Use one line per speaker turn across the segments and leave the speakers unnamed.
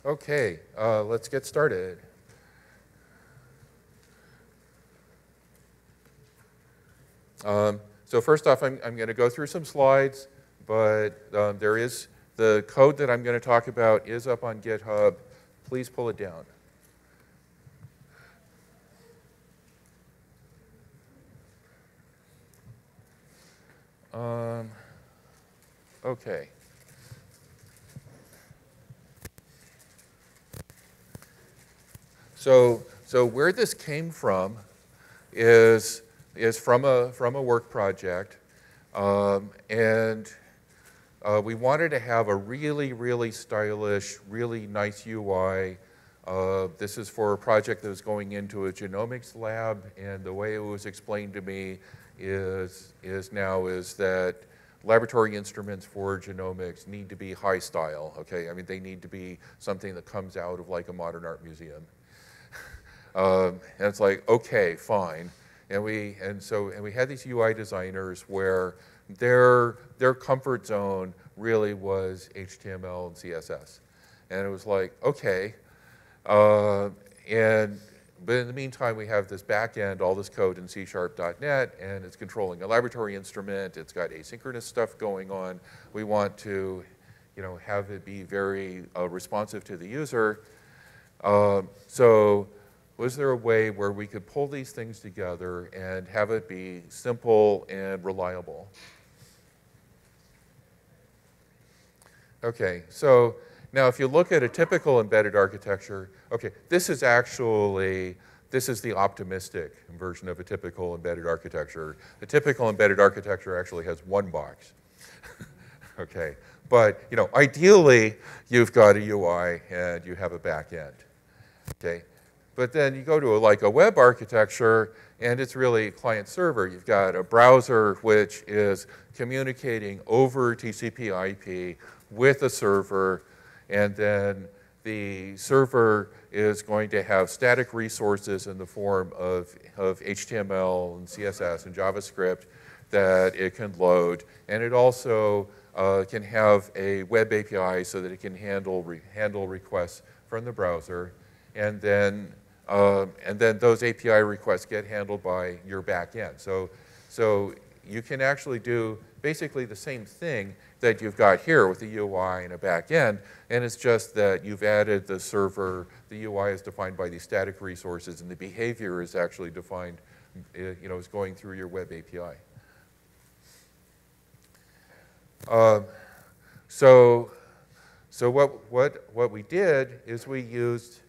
Okay, let's get started. So first off, I'm going to go through some slides, but there is the code that I'm going to talk about is up on GitHub. Please pull it down. Okay. So where this came from is from a work project, and we wanted to have a really stylish, really nice UI. This is for a project that was going into a genomics lab, and the way it was explained to me is that laboratory instruments for genomics need to be high style. Okay, I mean they need to be something that comes out of like a modern art museum. And it's like, okay, fine. And we had these UI designers where their comfort zone really was HTML and CSS. And it was like, okay. But in the meantime, we have this back end, all this code in C#.NET, and it's controlling a laboratory instrument. It's got asynchronous stuff going on. We want to, have it be very responsive to the user. So was there a way where we could pull these things together and have it be simple and reliable? Okay, so now if you look at a typical embedded architecture, okay, this is the optimistic version of a typical embedded architecture. The typical embedded architecture actually has one box. Okay, but ideally you've got a UI and you have a back end. Okay. But then you go to a web architecture, and it's really client-server. You've got a browser which is communicating over TCP/IP with a server, and then the server is going to have static resources in the form of HTML and CSS and JavaScript that it can load, and it also can have a web API so that it can handle requests from the browser, and then those API requests get handled by your back end. So you can actually do basically the same thing that you've got here with the UI and a back end, and it's just that you've added the server. The UI is defined by these static resources, and the behavior is actually defined, is going through your web API. So what we did is we used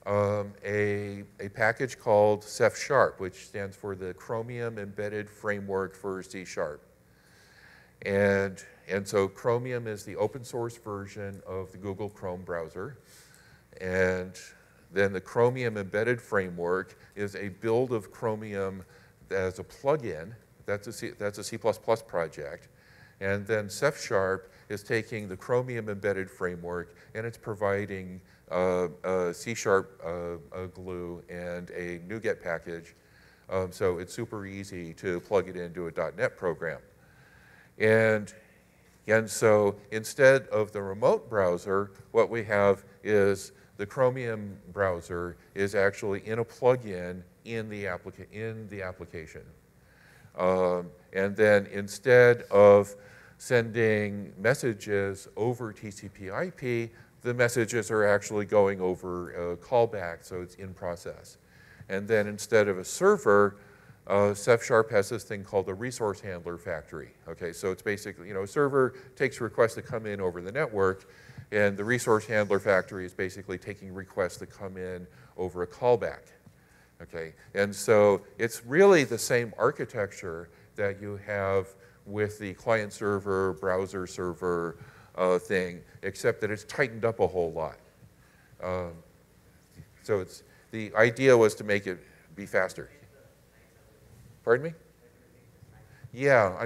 a package called Ceph#, which stands for the Chromium Embedded Framework for C#. And so Chromium is the open source version of the Google Chrome browser. And then the Chromium Embedded Framework is a build of Chromium as a plugin. That's a C++ project. And then Ceph# is taking the Chromium Embedded Framework, and it's providing a C# glue and a NuGet package. So it's super easy to plug it into a .NET program. And so instead of the remote browser, what we have is the Chromium browser is actually in a plugin in the application. And then instead of sending messages over TCP/IP, the messages are actually going over a callback, so it's in process. And then instead of a server, Ceph# has this thing called a resource handler factory. Okay, so it's basically, a server takes requests that come in over the network, and the resource handler factory is basically taking requests that come in over a callback. Okay, and so it's really the same architecture that you have with the client server, browser server thing, except that it's tightened up a whole lot. So the idea was to make it be faster. Pardon me? Yeah,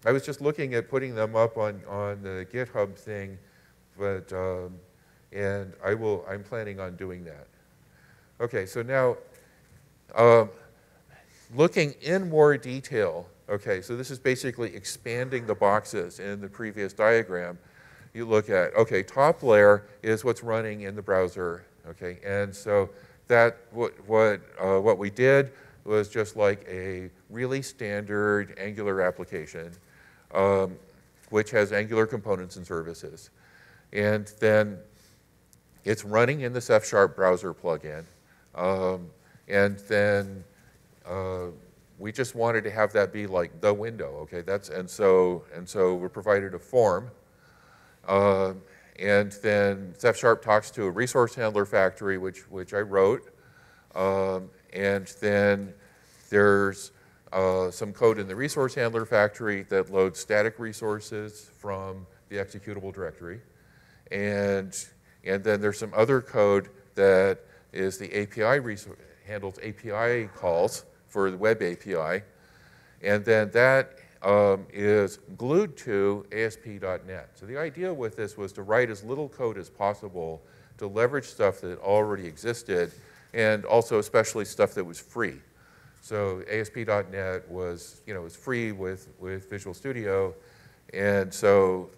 I was just looking at putting them up on the GitHub thing, but and I'm planning on doing that. Okay, so now looking in more detail. Okay, so this is basically expanding the boxes in the previous diagram. you look at, okay, top layer is what's running in the browser, okay? And so that, what we did was just like a really standard Angular application, which has Angular components and services. And then it's running in the C# browser plugin. And then we just wanted to have that be like the window, okay? And so we provided a form. And then C# talks to a resource handler factory, which I wrote. And then there's some code in the resource handler factory that loads static resources from the executable directory. And then there's some other code that is the API handles API calls for the web API. And then that is glued to ASP.NET. So the idea with this was to write as little code as possible to leverage stuff that already existed, and also especially stuff that was free. So ASP.NET was, was free with Visual Studio, and so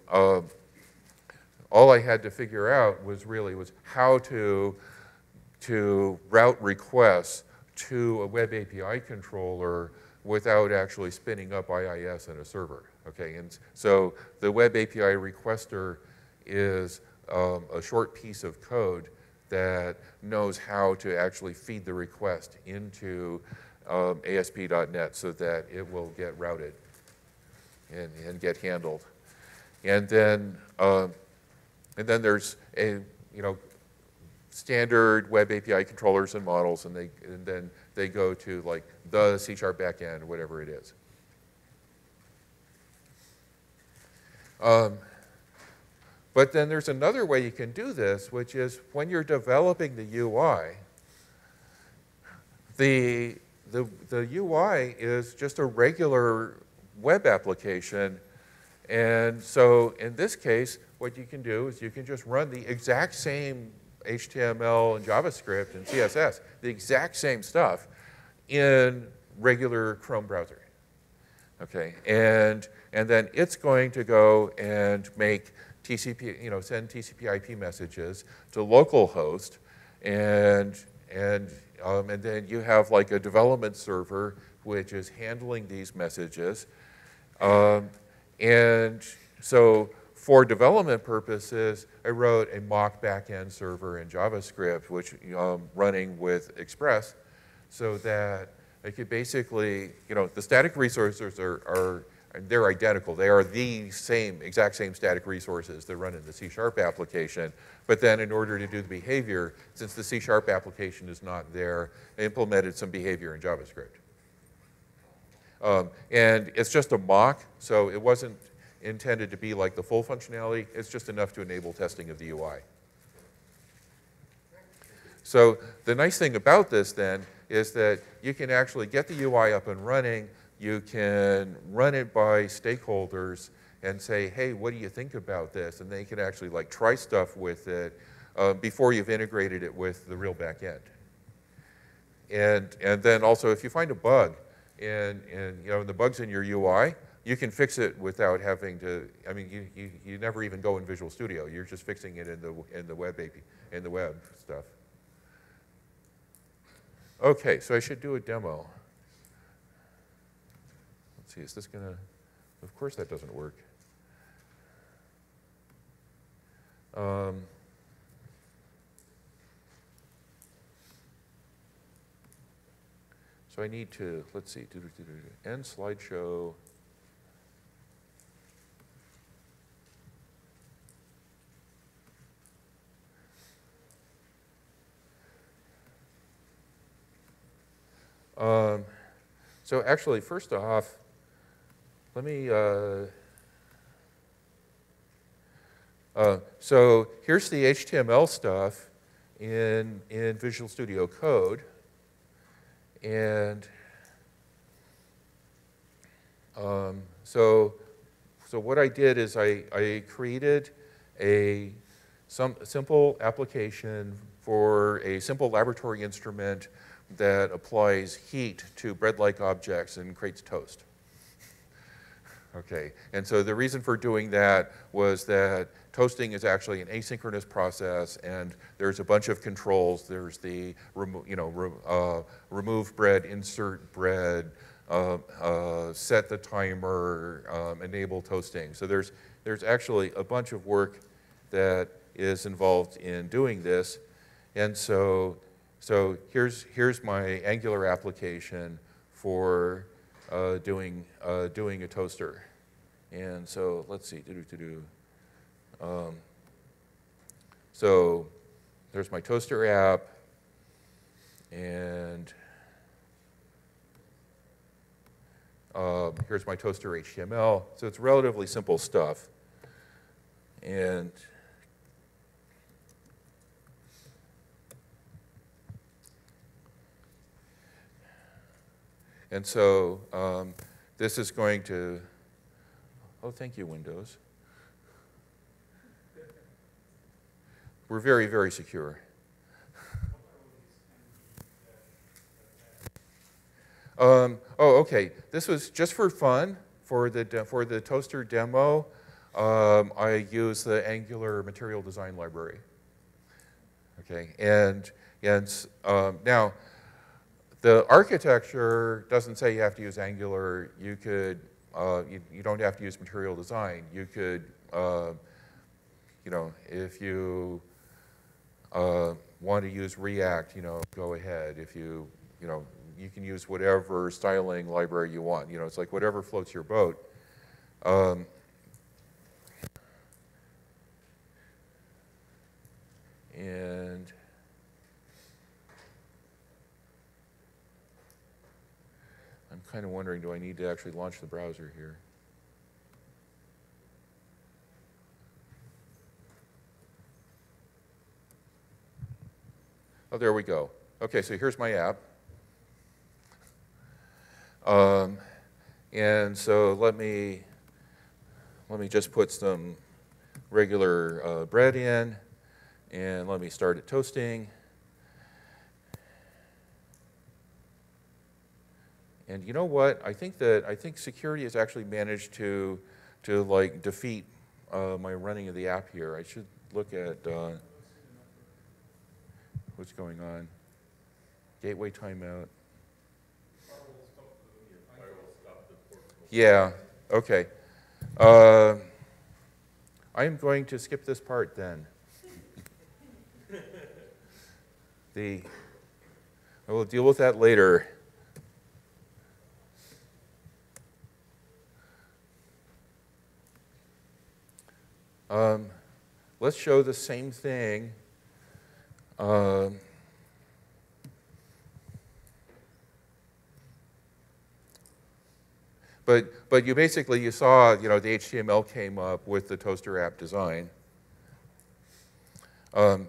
all I had to figure out was how to route requests to a web API controller without actually spinning up IIS in a server, okay? And so the web API requester is a short piece of code that knows how to actually feed the request into ASP.NET so that it will get routed and get handled. And then there's a, standard web API controllers and models, and then they go to like the C# backend or whatever it is. But then there's another way you can do this, which is when you're developing the UI, the UI is just a regular web application. And so in this case, what you can do is you can just run the exact same HTML and JavaScript and CSS, the exact same stuff in regular Chrome browser. Okay, and then it's going to go and make TCP, send TCP/IP messages to localhost, and then you have like a development server which is handling these messages, and so for development purposes, I wrote a mock backend server in JavaScript, which running with Express, so that I could basically, the static resources they're identical. They are the exact same static resources that run in the C# application. But then in order to do the behavior, since the C# application is not there, I implemented some behavior in JavaScript. And it's just a mock, so it wasn't intended to be like the full functionality. It's just enough to enable testing of the UI. So the nice thing about this then is that you can actually get the UI up and running. You can run it by stakeholders and say, hey, what do you think about this? And they can actually like try stuff with it before you've integrated it with the real back end. And then also, if you find a bug and the bug's in your UI, you can fix it without having to. I mean, you never even go in Visual Studio. You're just fixing it in the web API, in the web stuff. Okay, so I should do a demo. Let's see, is this gonna? Of course, that doesn't work. So I need to, let's see, end slideshow. So actually, first off, let me, so here's the HTML stuff in Visual Studio Code. And so what I did is I created some simple application for a simple laboratory instrument that applies heat to bread-like objects and creates toast. Okay, and so the reason for doing that was that toasting is actually an asynchronous process, and there's a bunch of controls. There's the remove bread, insert bread, set the timer, enable toasting. So there's actually a bunch of work that is involved in doing this. And so here's my Angular application for doing a toaster. And so let's see, so there's my toaster app, and here's my toaster HTML. So it's relatively simple stuff. And so this is going to, oh, thank you, Windows. We're very, very secure. Oh, okay. This was just for fun for the toaster demo. I use the Angular material design library. Okay, and now the architecture doesn't say you have to use Angular. You could you don't have to use material design. You could if you want to use React, go ahead. If you you can use whatever styling library you want. It's like whatever floats your boat. And I'm kind of wondering, do I need to actually launch the browser here? Oh, there we go. Okay, so here's my app. And so let me just put some regular bread in, and let me start it toasting. And you know what? I think security has actually managed to like defeat my running of the app here. I should look at what's going on. Gateway timeout. Yeah. Okay. I am going to skip this part then. I will deal with that later. Let's show the same thing. But you basically, saw, the HTML came up with the toaster app design. So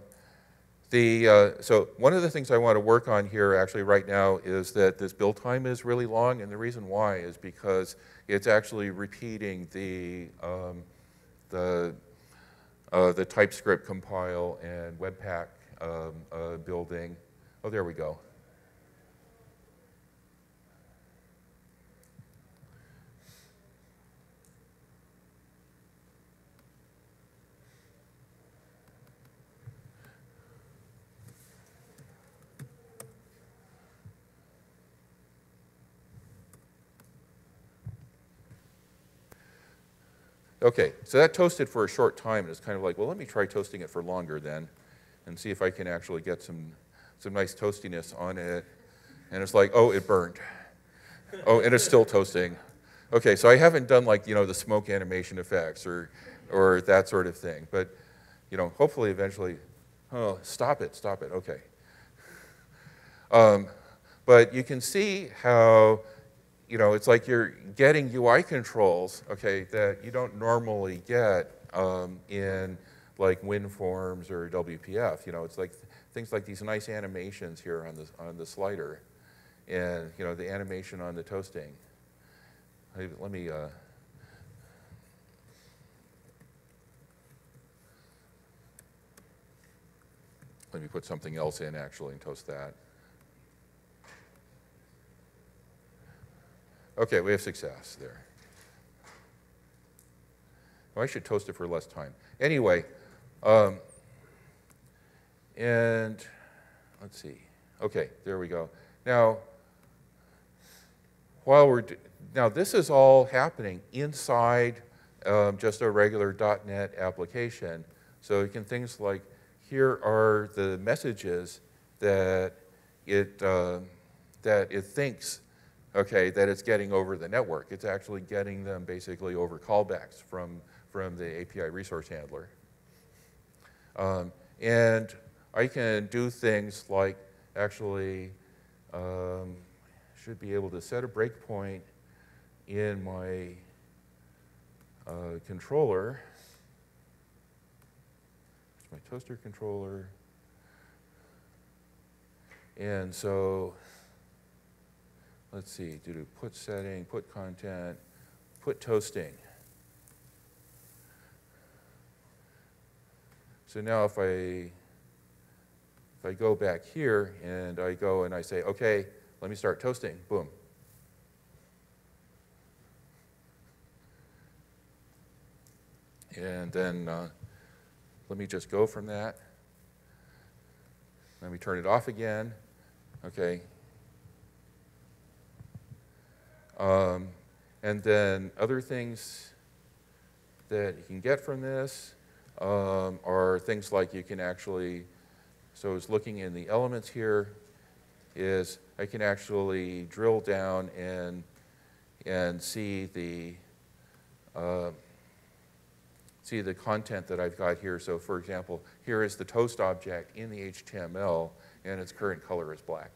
one of the things I want to work on here actually right now is that this build time is really long, and the reason why is because it's actually repeating the TypeScript compile and Webpack building. Oh, there we go. Okay, so that toasted for a short time, and it's kind of like, well, let me try toasting it for longer then, and see if I can actually get some nice toastiness on it. And it's like, oh, it burned. Oh, and it's still toasting. Okay, so I haven't done like, the smoke animation effects or that sort of thing, but, hopefully eventually, oh, stop it, okay. But you can see how it's like you're getting UI controls, okay, that you don't normally get in like WinForms or WPF. It's like things like these nice animations here on the slider, and the animation on the toasting. Let me put something else in actually and toast that. Okay, we have success there. Oh, I should toast it for less time. Anyway, and let's see. Okay, there we go. Now, now this is all happening inside just a regular .NET application. So you can things like, here are the messages that it thinks, okay, that it's getting over the network. It's actually getting them basically over callbacks from the API resource handler. And I can do things like actually should be able to set a breakpoint in my controller. It's my toaster controller. And so let's see, do put setting, put content, put toasting. So now if I go back here and I go and I say, okay, let me start toasting, boom. And then let me just go from that. Let me turn it off again, okay. And then other things that you can get from this are things like you can actually, so I was looking in the elements here, is I can actually drill down and see the content that I've got here. So for example, here is the toast object in the HTML, and its current color is black.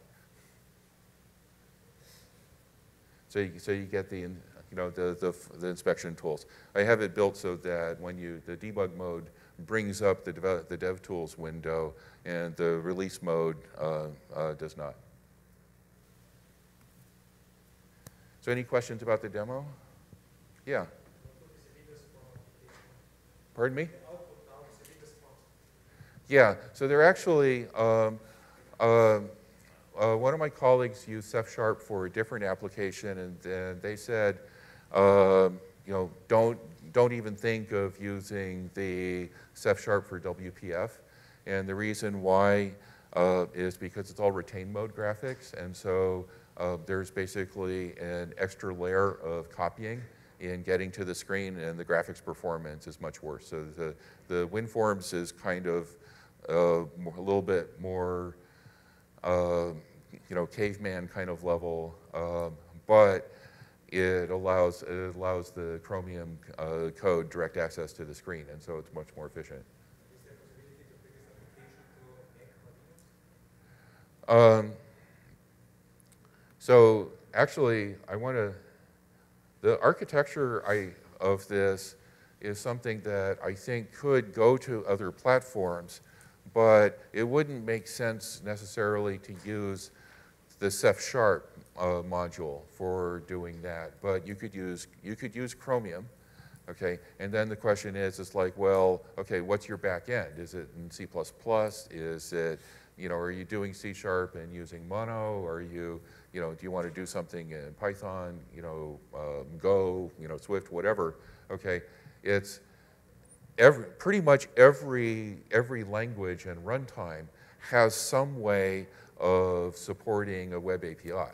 So you get the inspection tools. I have it built so that when the debug mode brings up the DevTools window, and the release mode does not. So any questions about the demo? Yeah. Pardon me? Yeah, so they're actually, one of my colleagues used Ceph Sharp for a different application, and they said, don't even think of using the Ceph Sharp for WPF. And the reason why is because it's all retained mode graphics, and so there's basically an extra layer of copying in getting to the screen, and the graphics performance is much worse. So the WinForms is kind of a little bit more, caveman kind of level, but it allows the Chromium code direct access to the screen, and so it's much more efficient. So actually, the architecture of this is something that I think could go to other platforms, but it wouldn't make sense necessarily to use the Ceph Sharp module for doing that. But you could use Chromium, okay? And then the question is like, well, okay, what's your back end? Is it in C++? Is it, are you doing C# and using Mono? Or are you, do you want to do something in Python, Go, Swift, whatever? Okay, it's pretty much every language and runtime has some way of supporting a web API.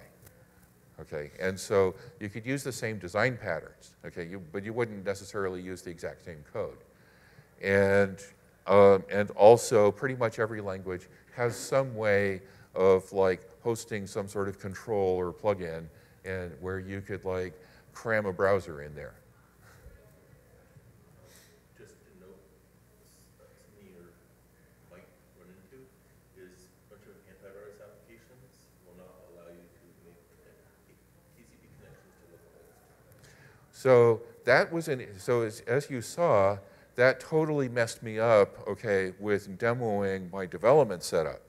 Okay, and so you could use the same design patterns. Okay, but you wouldn't necessarily use the exact same code. And also, pretty much every language has some way of hosting some sort of control or plugin, and where you could cram a browser in there.
Just to note, something you might run into is a bunch of antivirus applications will not allow you to make TCP connections to localhost.
So that was as you saw, that totally messed me up, okay, with demoing my development setup.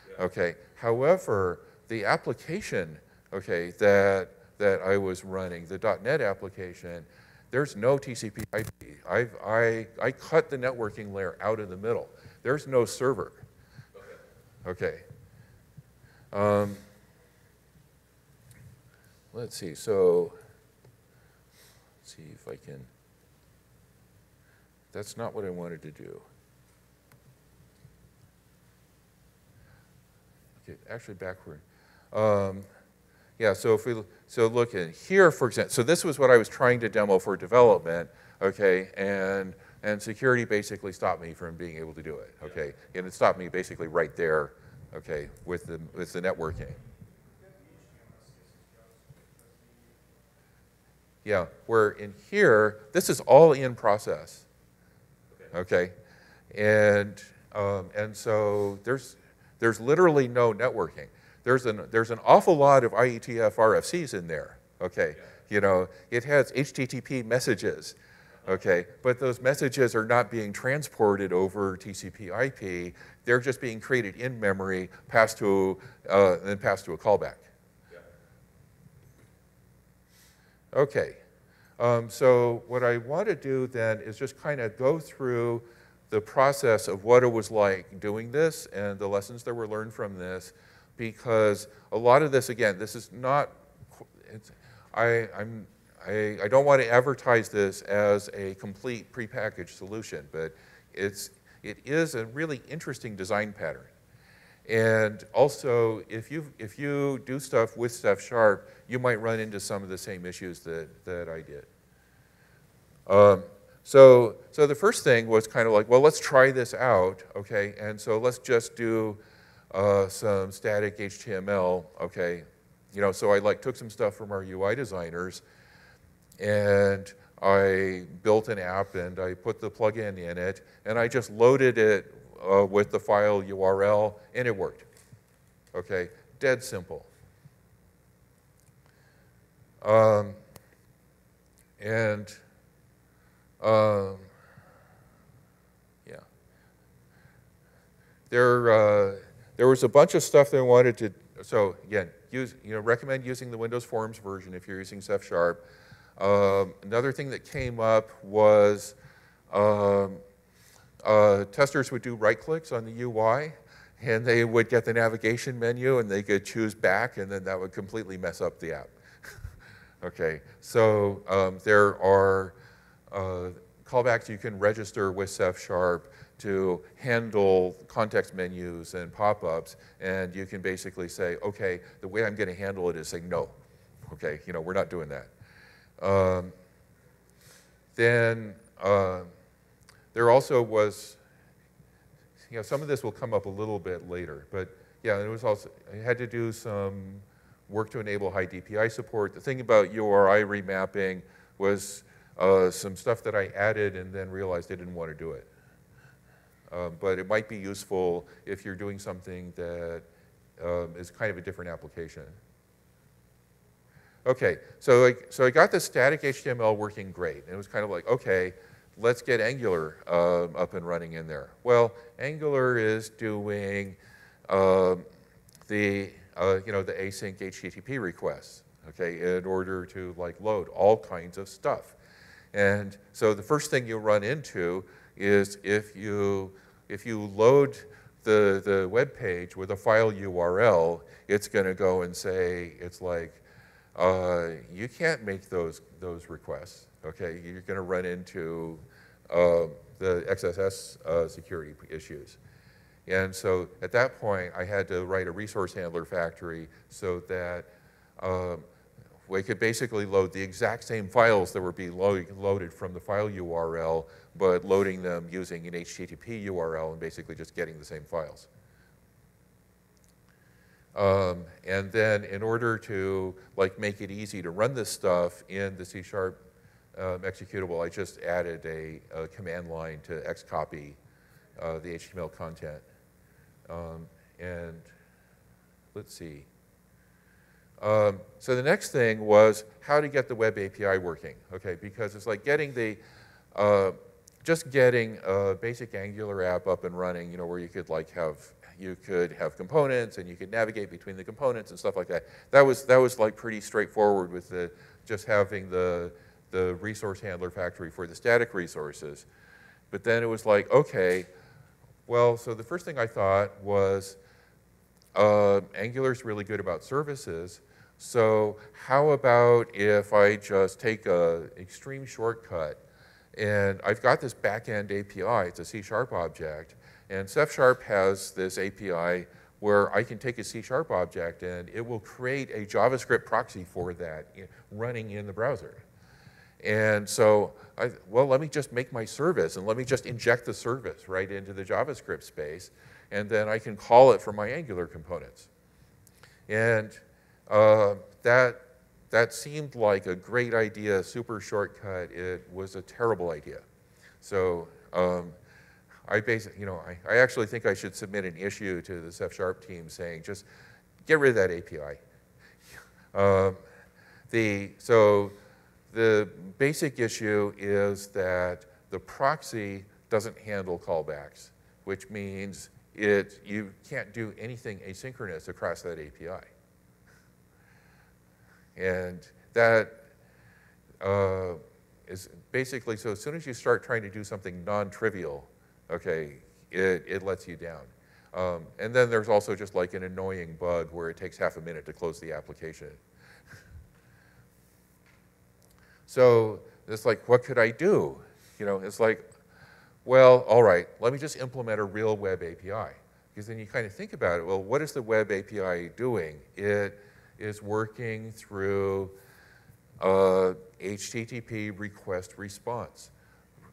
Yeah. Okay. However, the application, okay, that I was running, the .NET application, there's no TCP/IP. I cut the networking layer out of the middle. There's no server. Okay. Let's see. So let's see if I can. that's not what I wanted to do. Okay, actually backward. Yeah, so if we look at here, for example, so this was what I was trying to demo for development, okay, and security basically stopped me from being able to do it, okay, and it stopped me basically right there, okay, with the networking. Yeah, where in here, this is all in process, okay, and so there's literally no networking. There's an awful lot of IETF RFCs in there, okay? You know, it has HTTP messages, okay? But those messages are not being transported over TCP IP. They're just being created in memory, passed to, then passed to a callback. Okay, so what I want to do then is just kind of go through the process of what it was like doing this and the lessons that were learned from this, because a lot of this, again, this is not, I don't want to advertise this as a complete prepackaged solution, but it is a really interesting design pattern. And also, if you do stuff with C#, you might run into some of the same issues that I did. So the first thing was kind of like, well, let's try this out, okay? And so let's just do some static HTML, okay? You know, so I took some stuff from our UI designers, and I built an app, and I put the plugin in it, and I just loaded it with the file URL, and it worked. Okay, dead simple. Yeah. There was a bunch of stuff that I wanted to. So again, recommend using the Windows Forms version if you're using C#. Another thing that came up was. Testers would do right clicks on the UI, and they would get the navigation menu, and they could choose back, and then that would completely mess up the app. Okay, so there are callbacks you can register with C# to handle context menus and pop-ups, and you can basically say, okay, the way I'm going to handle it is saying no. Okay, we're not doing that. Then there also was, some of this will come up a little bit later, but yeah, it was also, I had to do some work to enable high DPI support. The thing about URI remapping was some stuff that I added and then realized I didn't want to do it. But it might be useful if you're doing something that is kind of a different application. Okay, so I got the static HTML working great. And it was kind of like, okay, let's get Angular up and running in there. Well, Angular is doing the async HTTP requests, okay, in order to load all kinds of stuff. And so the first thing you run into is if you load the web page with a file URL, it's going to go and say, it's like, you can't make those requests. Okay, you're going to run into the XSS security issues. And so at that point, I had to write a resource handler factory so that we could basically load the exact same files that were being loaded from the file URL, but loading them using an HTTP URL and basically just getting the same files. And then in order to make it easy to run this stuff in the C# executable, I just added a command line to xcopy the HTML content. And let's see. So the next thing was how to get the web API working, okay? Because it's like getting the, just getting a basic Angular app up and running, where you could have components and you could navigate between the components and stuff like that. That was pretty straightforward with just having the resource handler factory for the static resources. But then it was like, okay, well, so the first thing I thought was Angular's really good about services. So how about if I just take an extreme shortcut And I've got this back-end API, it's a C# object, and Ceph# has this API where I can take a C# object and it will create a JavaScript proxy for that running in the browser. And so, well, let me just make my service and let me just inject the service right into the JavaScript space, and then I can call it from my Angular components. And that seemed like a great idea, super shortcut. It was a terrible idea. So I actually think I should submit an issue to the Ceph# team saying, just get rid of that API. So the basic issue is that the proxy doesn't handle callbacks, which means you can't do anything asynchronous across that API. And that is basically, so as soon as you start trying to do something non-trivial, okay, it lets you down. And then there's also just like an annoying bug where it takes half a minute to close the application. So it's like, what could I do? It's like, well, all right, let me just implement a real web API. Because then you kind of think about it, well, what is the web API doing? It is working through HTTP request response.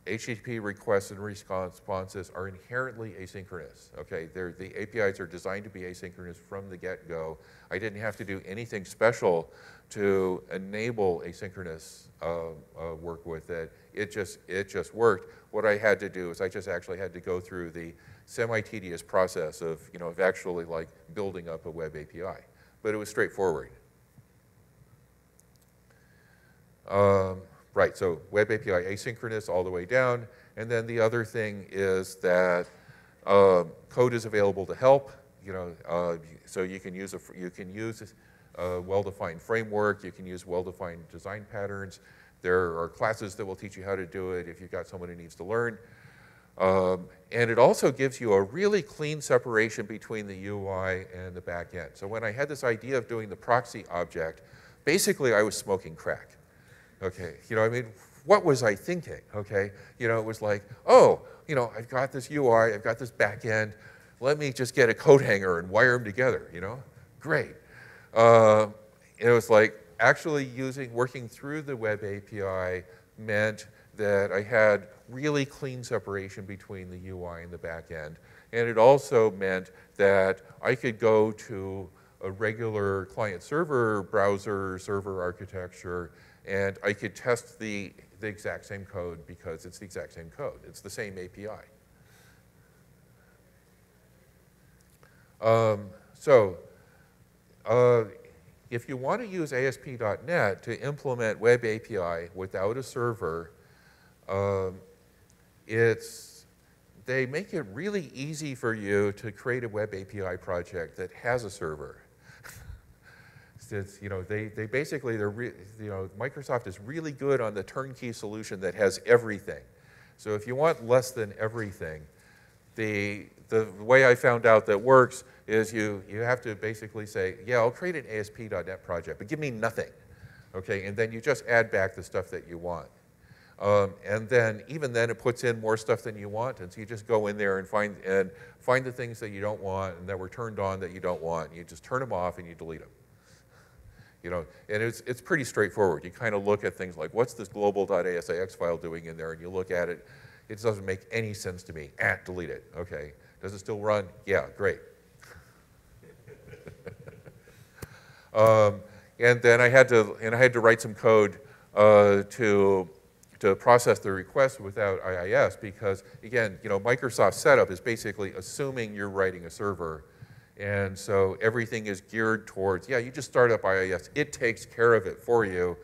HTTP requests and responses are inherently asynchronous. Okay, the APIs are designed to be asynchronous from the get-go. I didn't have to do anything special to enable asynchronous work with it. It just worked. What I had to do is I just actually had to go through the semi-tedious process of actually like building up a web API, but it was straightforward. Right, so web API asynchronous all the way down, and then the other thing is that code is available to help. So you can use a well-defined framework. You can use well-defined design patterns. There are classes that will teach you how to do it if you've got someone who needs to learn. And it also gives you a really clean separation between the UI and the back end. So when I had this idea of doing the proxy object, basically I was smoking crack. Okay, I mean, what was I thinking? Okay, it was like, oh, I've got this UI, I've got this back end. Let me just get a coat hanger and wire them together. Great. It was like actually working through the web API meant that I had really clean separation between the UI and the back end. And it also meant that I could go to a regular client-server browser, server architecture, and I could test the exact same code because it's the exact same code. It's the same API. If you want to use ASP.NET to implement web API without a server, they make it really easy for you to create a web API project that has a server. Microsoft is really good on the turnkey solution that has everything. So if you want less than everything, the way I found out that works is you have to basically say, yeah, I'll create an ASP.NET project, but give me nothing. Okay, and then you just add back the stuff that you want. And then even then it puts in more stuff than you want, and so you just go in there and find the things that you don't want and that were turned on that you don't want, and you just turn them off and you delete them. And it's pretty straightforward. You kind of look at things like, what's this global.asix file doing in there? And you look at it, it doesn't make any sense to me. Delete it. Okay. Does it still run? Yeah, great. And then I had to write some code to process the request without IIS because, again, Microsoft's setup is basically assuming you're writing a server. And so everything is geared towards, yeah, you just start up IIS. It takes care of it for you.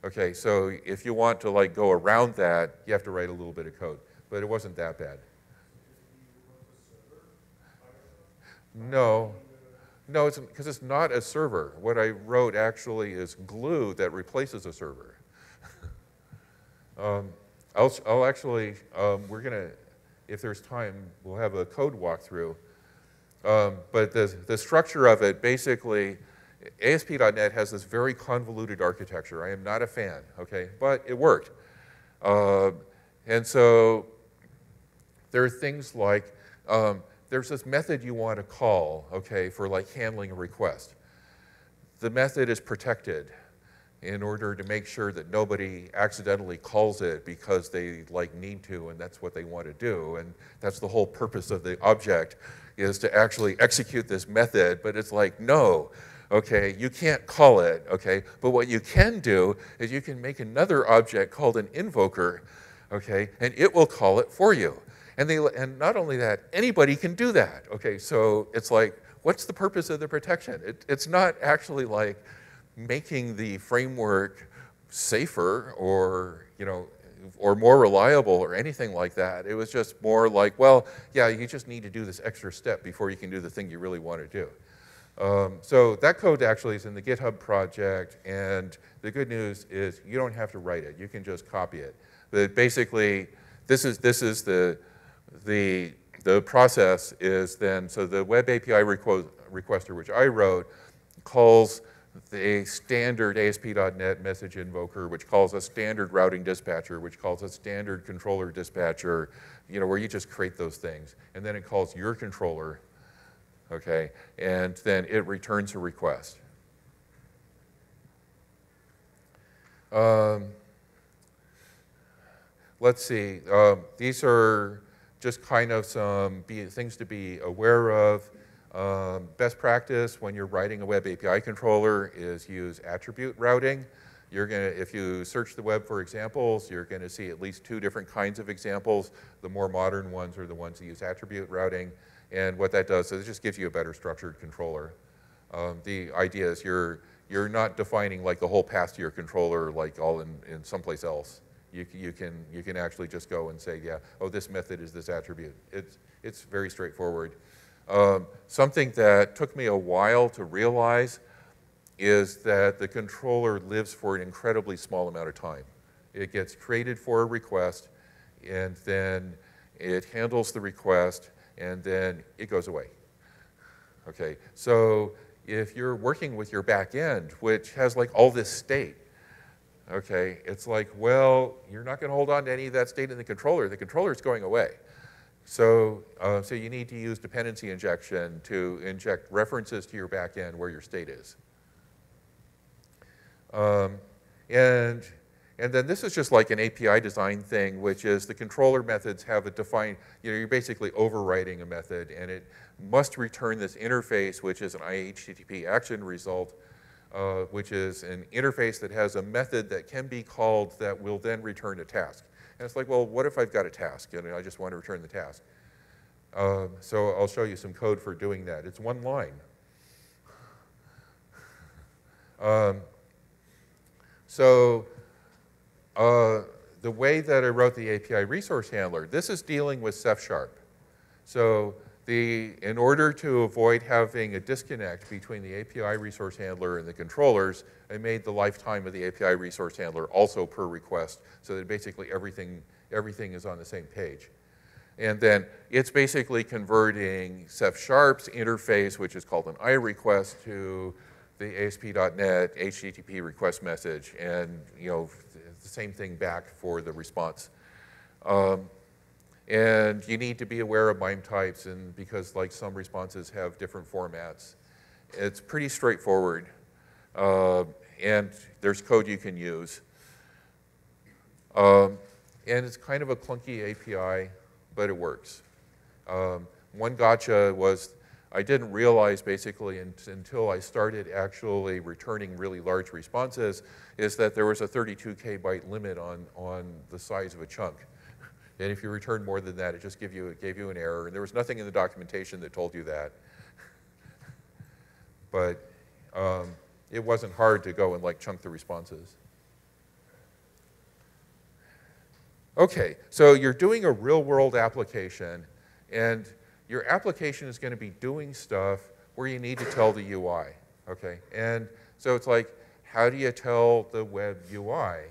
Okay, so if you want to like go around that, you have to write a little bit of code. But it wasn't that bad. No, because it's not a server. What I wrote actually is glue that replaces a server. I'll actually, we're gonna, if there's time, we'll have a code walkthrough. But the structure of it, basically, ASP.NET has this very convoluted architecture. I am not a fan, okay? But it worked. And so there are things like, there's this method you want to call, okay, for like handling a request. The method is protected in order to make sure that nobody accidentally calls it because they like need to and that's what they want to do. And that's the whole purpose of the object, is to actually execute this method, but it's like, no, okay, you can't call it, okay? But what you can do is you can make another object called an invoker, okay? And it will call it for you. And not only that, anybody can do that, okay? So it's like, what's the purpose of the protection? It's not actually like making the framework safer or, you know, or more reliable or anything like that. It was just more like, well, yeah, you just need to do this extra step before you can do the thing you really want to do. So that code actually is in the GitHub project, and the good news is you don't have to write it. You can just copy it. But basically, this is the process is then, so the web API requester, which I wrote, calls a standard ASP.NET message invoker, which calls a standard routing dispatcher, which calls a standard controller dispatcher, you know, where you just create those things. And then it calls your controller, okay, and then it returns a request. Let's see, these are just kind of some things to be aware of. Best practice when you're writing a web API controller is use attribute routing. If you search the web for examples, you're going to see at least 2 different kinds of examples. The more modern ones are the ones that use attribute routing. And what that does is it just gives you a better structured controller. The idea is you're not defining like the whole path to your controller like all in someplace else. You can actually just go and say, yeah, oh, this method is this attribute. It's very straightforward. Something that took me a while to realize is that the controller lives for an incredibly small amount of time. It gets created for a request, and then it handles the request, and then it goes away. Okay, so if you're working with your back end, which has like all this state, okay, it's like, well, you're not going to hold on to any of that state in the controller. The controller is going away. So you need to use dependency injection to inject references to your back end where your state is. And then this is just like an API design thing, which is the controller methods have a defined, you know, you're basically overriding a method, and it must return this interface, which is an HTTP action result, which is an interface that has a method that can be called that will then return a task. And it's like, well, what if I've got a task and I just want to return the task? So I'll show you some code for doing that. It's 1 line. The way that I wrote the API resource handler, this is dealing with Ceph#. So in order to avoid having a disconnect between the API resource handler and the controllers, I made the lifetime of the API resource handler also per request, so that basically everything is on the same page. And then it's basically converting Ceph#'s interface, which is called an iRequest, to the ASP.NET HTTP request message, and you know, the same thing back for the response. And you need to be aware of MIME types, and because like some responses have different formats. It's pretty straightforward, and there's code you can use. And it's kind of a clunky API, but it works. One gotcha was I didn't realize basically until I started actually returning really large responses is that there was a 32K byte limit on the size of a chunk. And if you return more than that, it just gave you an error. And there was nothing in the documentation that told you that. But it wasn't hard to go and like chunk the responses. Okay, so you're doing a real world application, and your application is going to be doing stuff where you need to tell the UI, okay? And so it's like, how do you tell the web UI?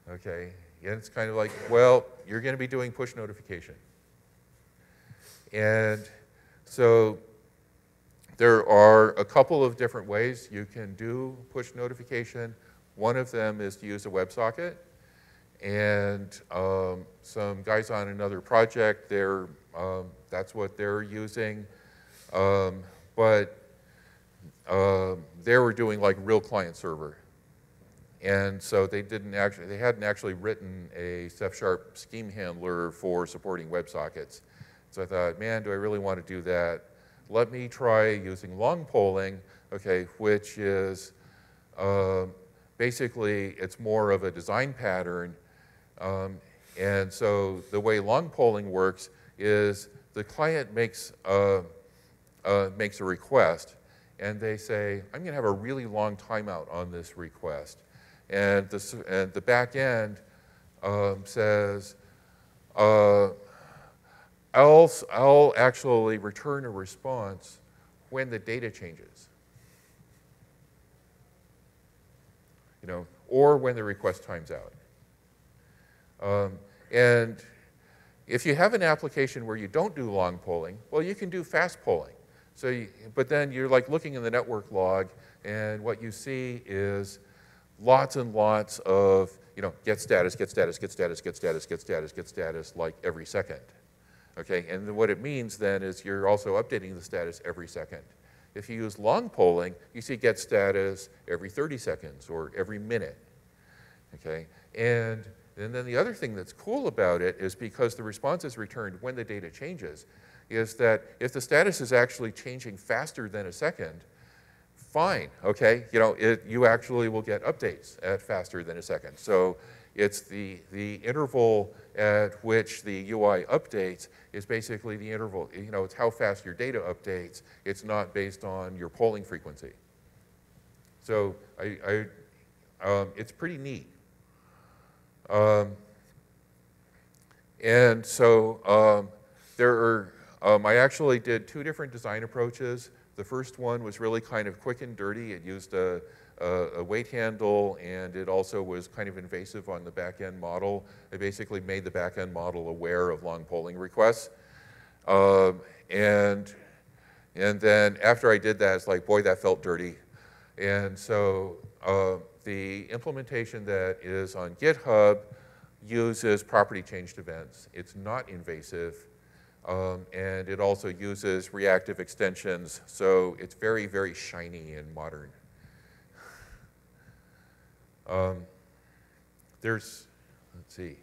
Okay, and it's kind of like, well, you're going to be doing push notification. And so there are a couple of different ways you can do push notification. One of them is to use a WebSocket. and some guys on another project, that's what they're using. But they were doing like real client server. And so they hadn't actually written a C# scheme handler for supporting WebSockets. So I thought, man, do I really want to do that? Let me try using long polling, okay, which is basically, it's more of a design pattern. And so the way long polling works is the client makes a request, and they say, I'm going to have a really long timeout on this request. And the back end says, I'll actually return a response when the data changes, or when the request times out. And if you have an application where you don't do long polling, well, you can do fast polling. But then you're like looking in the network log, and what you see is lots and lots of, get status, get status, get status, get status, get status, get status, like every second. Okay, and what it means then is you're also updating the status every second. If you use long polling, you see get status every 30 seconds or every minute. Okay, and then the other thing that's cool about it is because the response is returned when the data changes, is that if the status is actually changing faster than a second, fine, okay? You actually will get updates at faster than a second. So it's the interval at which the UI updates is basically the interval. It's how fast your data updates. It's not based on your polling frequency. So it's pretty neat. And so I actually did 2 different design approaches. The first one was really kind of quick and dirty. It used a wait handle, and it also was kind of invasive on the back-end model. I basically made the back-end model aware of long polling requests. And then after I did that, it's like, boy, that felt dirty. And so the implementation that is on GitHub uses property changed events. It's not invasive. And it also uses reactive extensions, so it's very, very shiny and modern. Let's see.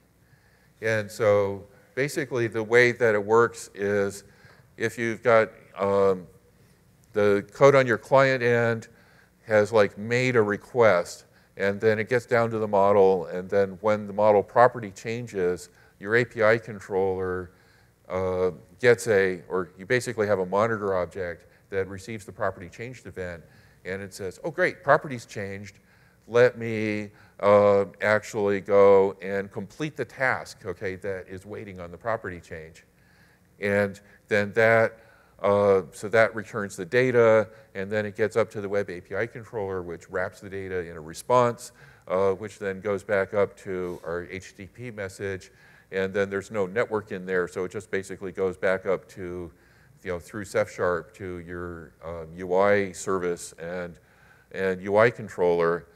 And so basically the way that it works is if you've got the code on your client end has like made a request, and then it gets down to the model, and then when the model property changes, your API controller or you basically have a monitor object that receives the property changed event, and it says, oh great, property's changed. Let me actually go and complete the task, okay, that is waiting on the property change. And then so that returns the data, and then it gets up to the web API controller, which wraps the data in a response, which then goes back up to our HTTP message. And then there's no network in there, so it just basically goes back up to, through C# to your UI service and UI controller.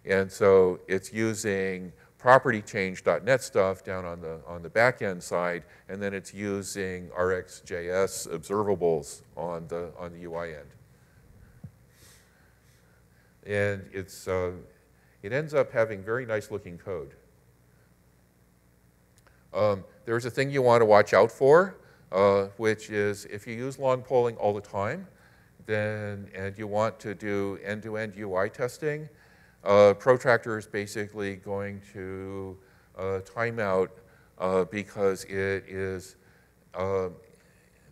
And so it's using property change.net stuff down on the back end side, and then it's using RxJS observables on the UI end. And it ends up having very nice looking code. There's a thing you want to watch out for, which is if you use long polling all the time, and you want to do end-to-end UI testing, Protractor is basically going to time out because it is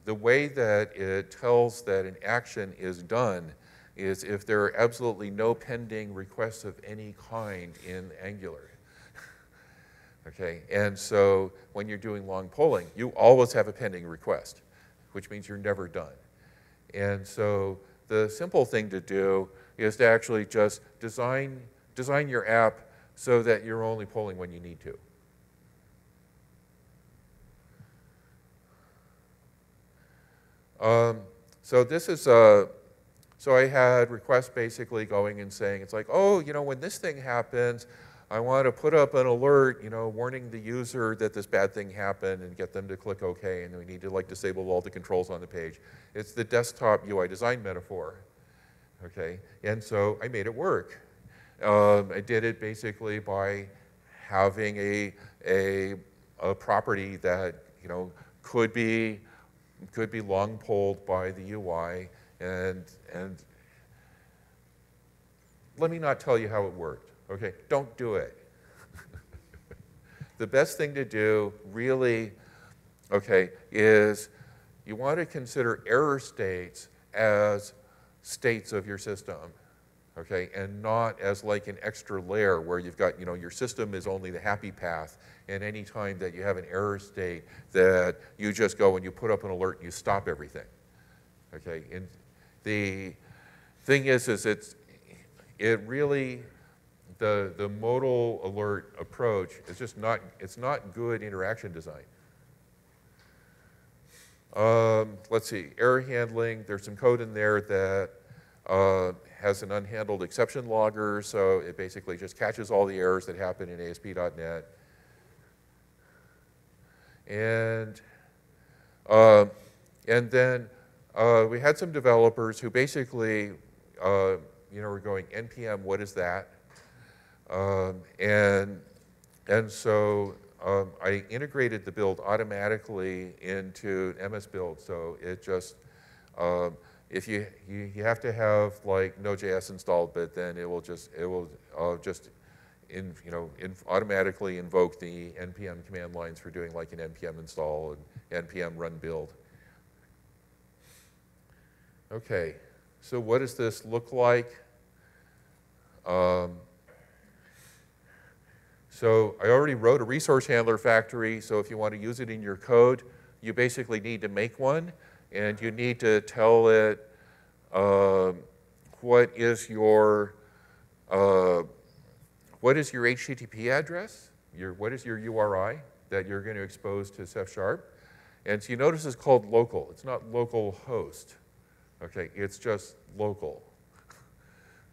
the way that it tells that an action is done is if there are absolutely no pending requests of any kind in Angular. Okay, and so when you're doing long polling, you always have a pending request, which means you're never done. And so the simple thing to do is to actually just design your app so that you're only polling when you need to. So this is so I had requests basically going and saying, it's like, oh, when this thing happens, I want to put up an alert, you know, warning the user that this bad thing happened and get them to click OK, and we need to like disable all the controls on the page. It's the desktop UI design metaphor, okay? And so I made it work. I did it basically by having a property that, you know, could be long polled by the UI, and let me not tell you how it worked, okay? Don't do it. The best thing to do, really, okay, is you want to consider error states as states of your system, okay, and not as like an extra layer where you've got, you know, your system is only the happy path, and any time that you have an error state that you just go and you put up an alert and you stop everything, okay? And the thing is it really, the modal alert approach is just not, it's not good interaction design. Let's see, error handling, there's some code in there that has an unhandled exception logger, so it basically just catches all the errors that happen in ASP.NET. And then we had some developers who basically, you know, were going, NPM, what is that? And so I integrated the build automatically into MS Build, so it just, if you have to have like Node.js installed, but then it will just automatically invoke the npm command lines for doing like an npm install and npm run build. Okay, so what does this look like? So I already wrote a resource handler factory, so if you want to use it in your code, you basically need to make one, and you need to tell it what is your HTTP address, what is your URI that you're going to expose to Ceph#. And so you notice it's called local. It's not local host, okay? It's just local.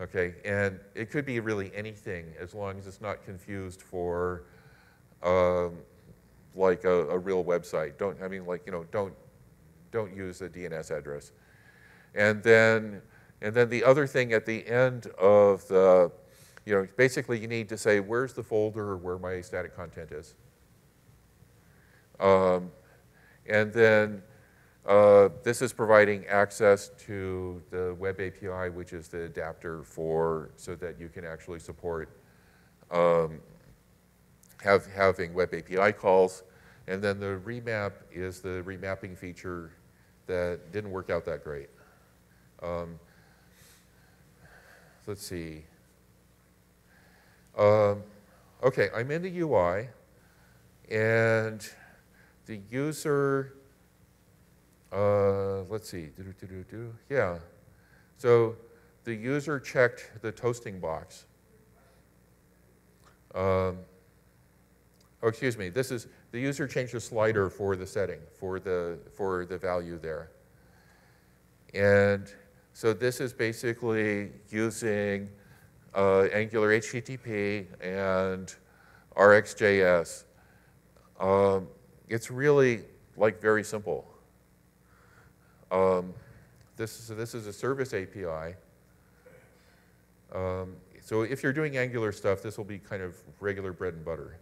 Okay, and it could be really anything as long as it's not confused for like a real website. Don't use a DNS address. And then the other thing at the end of the, you know, basically you need to say where's the folder where my static content is. And then this is providing access to the web API, which is the adapter so that you can actually support having web API calls. And then the remap is the remapping feature that didn't work out that great. Let's see. Okay, I'm in the UI, and the user, let's see, yeah. So the user checked the toasting box. Oh, excuse me, this is, the user changed the slider for the setting, for the value there. And so this is basically using Angular HTTP and RxJS. It's really like very simple. This is a service API. So if you're doing Angular stuff, this will be kind of regular bread and butter.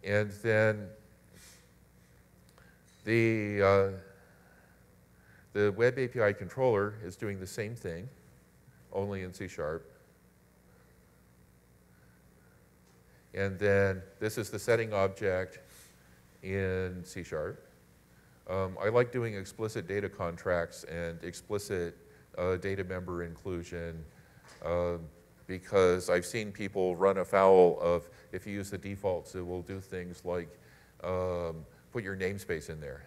And then the web API controller is doing the same thing, only in C#. And then this is the setting object in C#. I like doing explicit data contracts and explicit data member inclusion because I've seen people run afoul of, if you use the defaults, it will do things like put your namespace in there.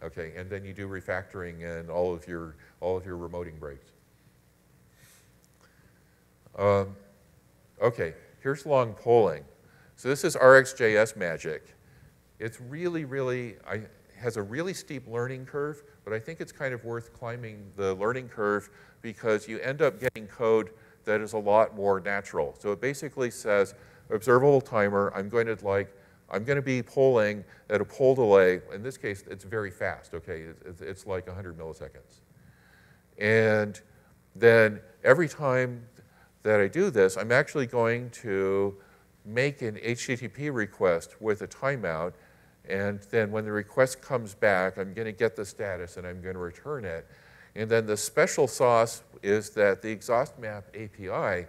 Okay, and then you do refactoring and all of your remoting breaks. Okay, here's long polling. So this is RxJS magic. It's really, has a really steep learning curve, but I think it's kind of worth climbing the learning curve because you end up getting code that is a lot more natural. So it basically says, observable timer, I'm going to be polling at a poll delay. In this case, it's very fast, okay? It's like 100 milliseconds. And then every time that I do this, I'm actually going to make an HTTP request with a timeout, and then when the request comes back, I'm going to get the status and I'm going to return it. And then the special sauce is that the exhaust map API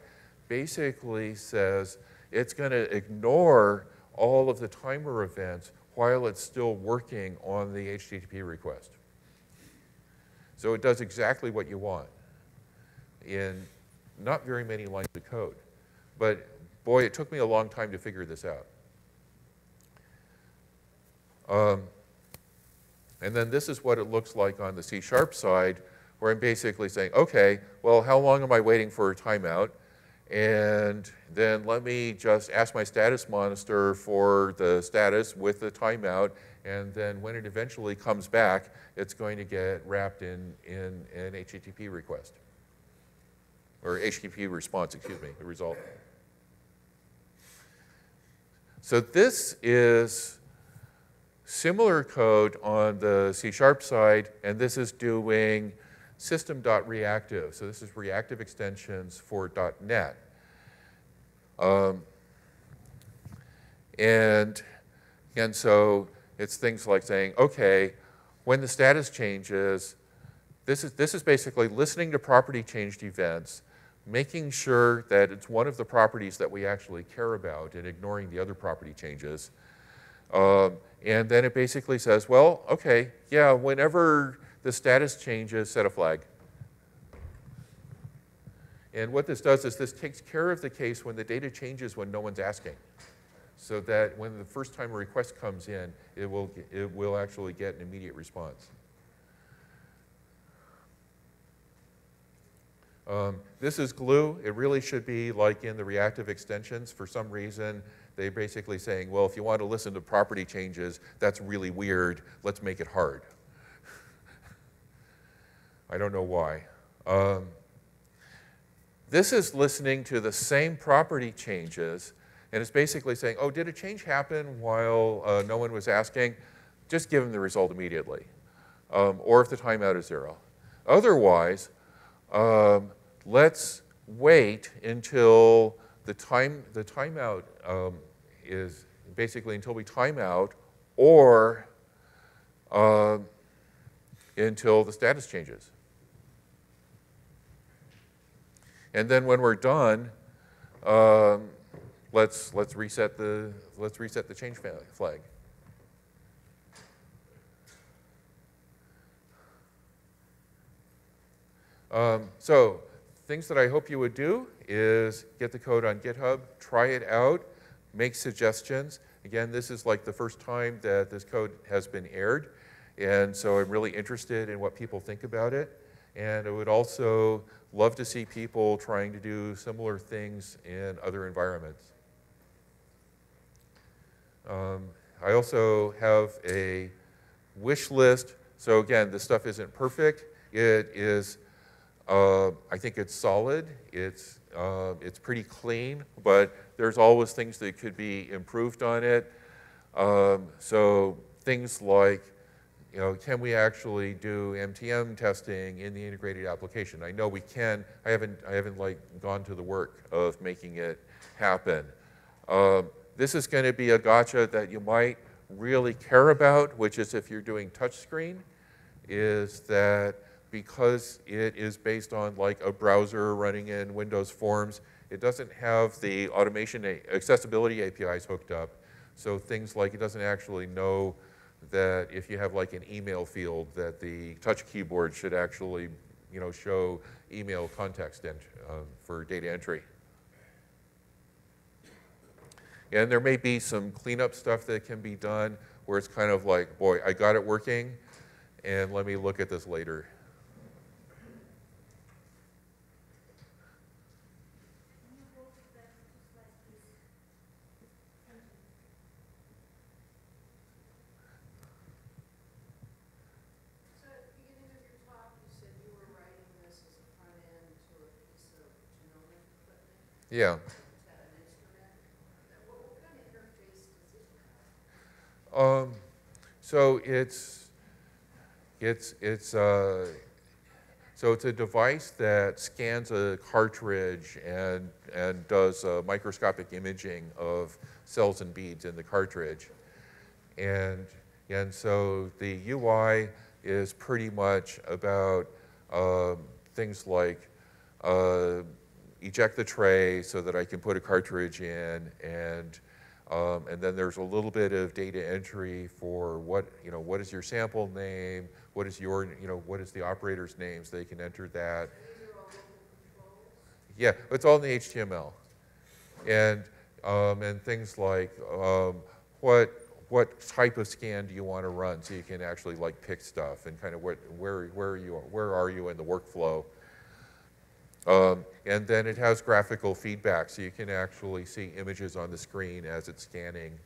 basically says it's going to ignore all of the timer events while it's still working on the HTTP request. So it does exactly what you want in not very many lines of code. But boy, it took me a long time to figure this out. And then this is what it looks like on the C# side, where I'm basically saying, okay, well, how long am I waiting for a timeout? And then let me just ask my status monitor for the status with the timeout, and then when it eventually comes back, it's going to get wrapped in an HTTP request. Or HTTP response, excuse me, the result. So this is similar code on the C# side, and this is doing system.reactive. So this is reactive extensions for .NET. And so it's things like saying, okay, when the status changes, this is basically listening to property changed events, making sure that it's one of the properties that we actually care about and ignoring the other property changes. And then it basically says, well, okay, yeah, whenever the status changes, set a flag. And what this does is this takes care of the case when the data changes when no one's asking, so that when the first time a request comes in, it will actually get an immediate response. This is glue. It really should be like in the reactive extensions. For some reason, they're basically saying, well, if you want to listen to property changes, that's really weird. Let's make it hard. I don't know why. This is listening to the same property changes, and it's basically saying, oh, did a change happen while no one was asking? Just give them the result immediately, or if the timeout is 0. Otherwise, let's wait until the timeout is basically until we time out, or until the status changes. And then when we're done, let's reset the change flag. So things that I hope you would do is get the code on GitHub, try it out, make suggestions. Again, this is like the first time that this code has been aired, and so I'm really interested in what people think about it. And I would also love to see people trying to do similar things in other environments. I also have a wish list. So again, this stuff isn't perfect. It is, I think it's solid. It's pretty clean, but there's always things that could be improved on it. So things like, you know, can we actually do MTM testing in the integrated application? I know we can. I haven't like gone to the work of making it happen. This is going to be a gotcha that you might really care about, which is if you're doing touchscreen, is that because it is based on like a browser running in Windows Forms, it doesn't have the automation accessibility APIs hooked up. So things like it doesn't actually know that if you have like an email field, that the touch keyboard should actually, you know, show email context for data entry. And there may be some cleanup stuff that can be done where it's kind of like, boy, I got it working, and let me look at this later. Yeah.
Is that an instrument? What kind of interface does this have?
So it's so it's a device that scans a cartridge and does microscopic imaging of cells and beads in the cartridge. And so the UI is pretty much about things like eject the tray so that I can put a cartridge in, and then there's a little bit of data entry for what is your sample name, what is what is the operator's name, so they can enter that.
These are all local controls?
Yeah, it's all in the HTML, and things like what type of scan do you want to run, so you can actually like pick stuff and kind of where are you in the workflow. And then it has graphical feedback, so you can actually see images on the screen as it's scanning.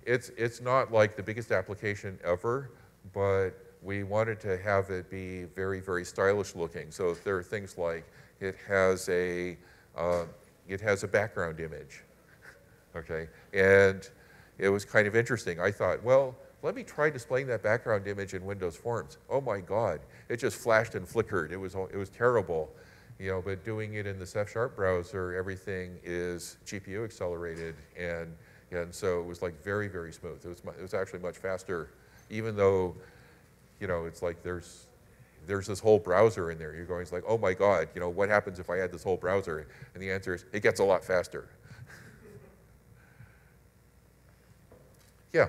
It's not like the biggest application ever, but we wanted to have it be very, very stylish looking. So there are things like it has a background image, okay? And it was kind of interesting. I thought, well, let me try displaying that background image in Windows Forms. Oh my God, it just flashed and flickered. It was terrible, but doing it in the C# browser, everything is GPU accelerated, and so it was like very, very smooth. It was actually much faster, even though, it's like there's this whole browser in there. You're going, it's like, oh my God, what happens if I add this whole browser? And the answer is, it gets a lot faster. Yeah.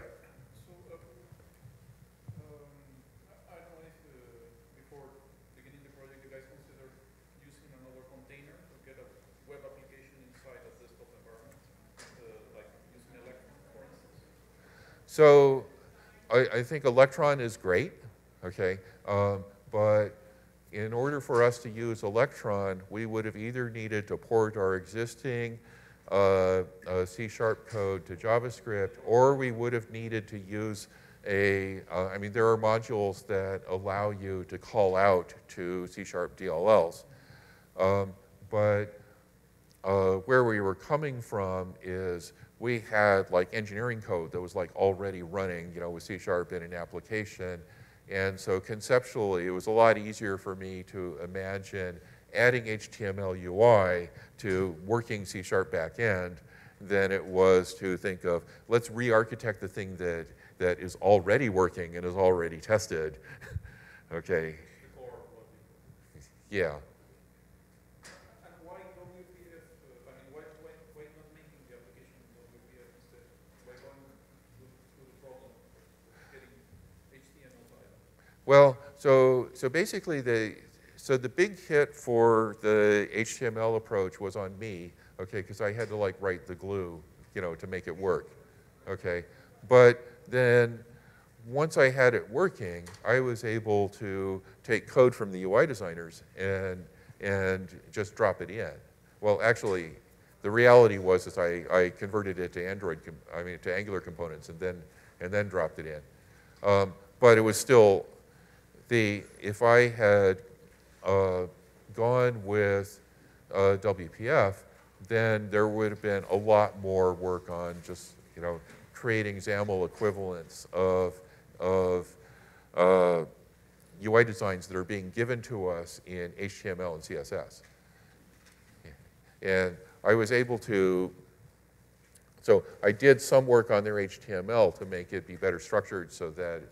So I think Electron is great, okay, but in order for us to use Electron, we would have either needed to port our existing C# code to JavaScript, or we would have needed to use I mean, there are modules that allow you to call out to C# DLLs, but where we were coming from is we had like engineering code that was like already running, with C# in an application. And so conceptually, it was a lot easier for me to imagine adding HTML UI to working C# backend than it was to think of, let's re-architect the thing that is already working and is already tested. Okay. Yeah. Well, so basically the big hit for the HTML approach was on me, okay, because I had to like write the glue, to make it work, okay. But then once I had it working, I was able to take code from the UI designers and just drop it in. Well, actually, the reality was is I converted it to to Angular components and then dropped it in. But it was still if I had gone with WPF, then there would have been a lot more work on just creating XAML equivalents of UI designs that are being given to us in HTML and CSS. And I was able to, so I did some work on their HTML to make it be better structured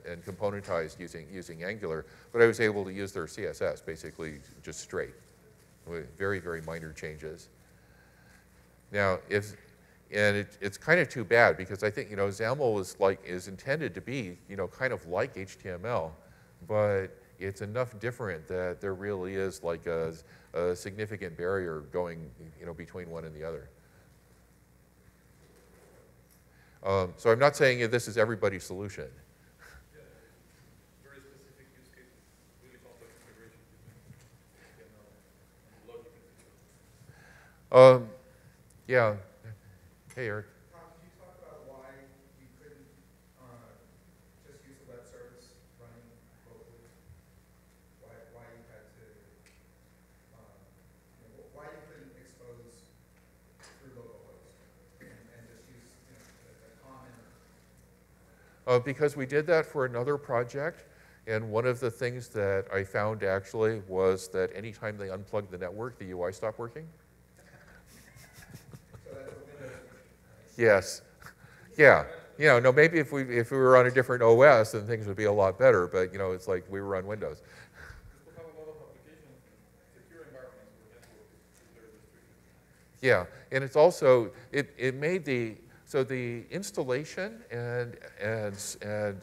and componentized using Angular, but I was able to use their CSS basically just straight with very, very minor changes. Now, it's kind of too bad because I think, XAML is intended to be, kind of like HTML, but it's enough different that there really is like a significant barrier going, between one and the other. So I'm not saying this is everybody's solution.
Yeah, very specific use case, really complex integration between HTML and logic and features.
Yeah. Hey, Eric.
Tom, could you talk about why you couldn't just use a web service running locally? Why you had to
Because we did that for another project, and one of the things that I found actually was that anytime they unplugged the network, the UI stopped working.
So that's a Windows.
Yes. Yeah. You know, no, maybe if we were on a different OS, then things would be a lot better, but, you know, it's like we were on Windows.
We have a lot of applications in secure environments where network is very restricted.
Yeah, and it's also, it made so the installation and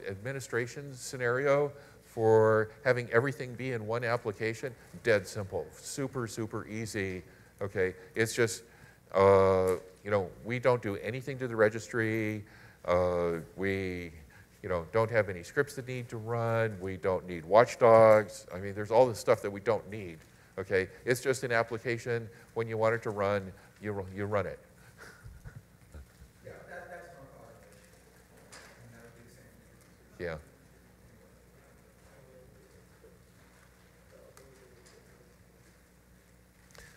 administration scenario for having everything be in one application, dead simple, super, super easy, okay? It's just, you know, we don't do anything to the registry. We, you know, don't have any scripts that need to run. We don't need watchdogs. I mean, there's all this stuff that we don't need, okay? It's just an application. When you want it to run, you run it.
Yeah, that's not automation. And that would be the same.
Yeah.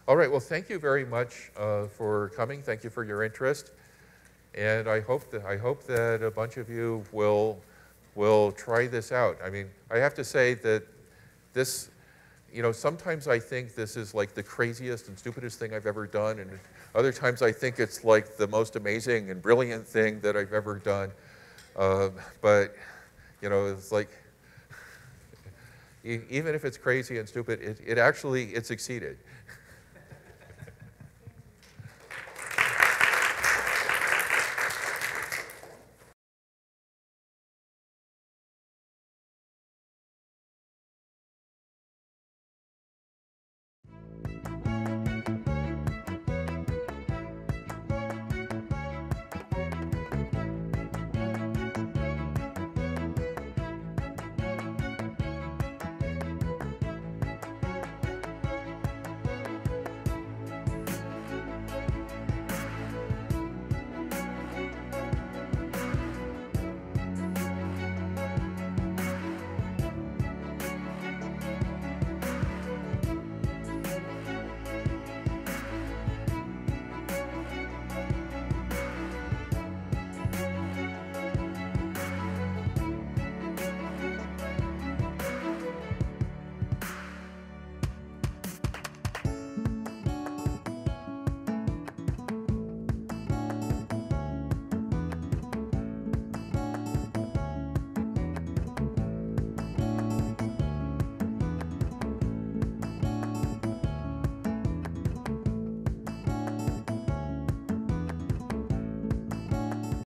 All right, well, thank you very much for coming. Thank you for your interest. And I hope that a bunch of you will try this out. I mean, I have to say that this, you know, sometimes I think this is like the craziest and stupidest thing I've ever done, and other times I think it's like the most amazing and brilliant thing that I've ever done. But, you know, it's like, even if it's crazy and stupid, it succeeded.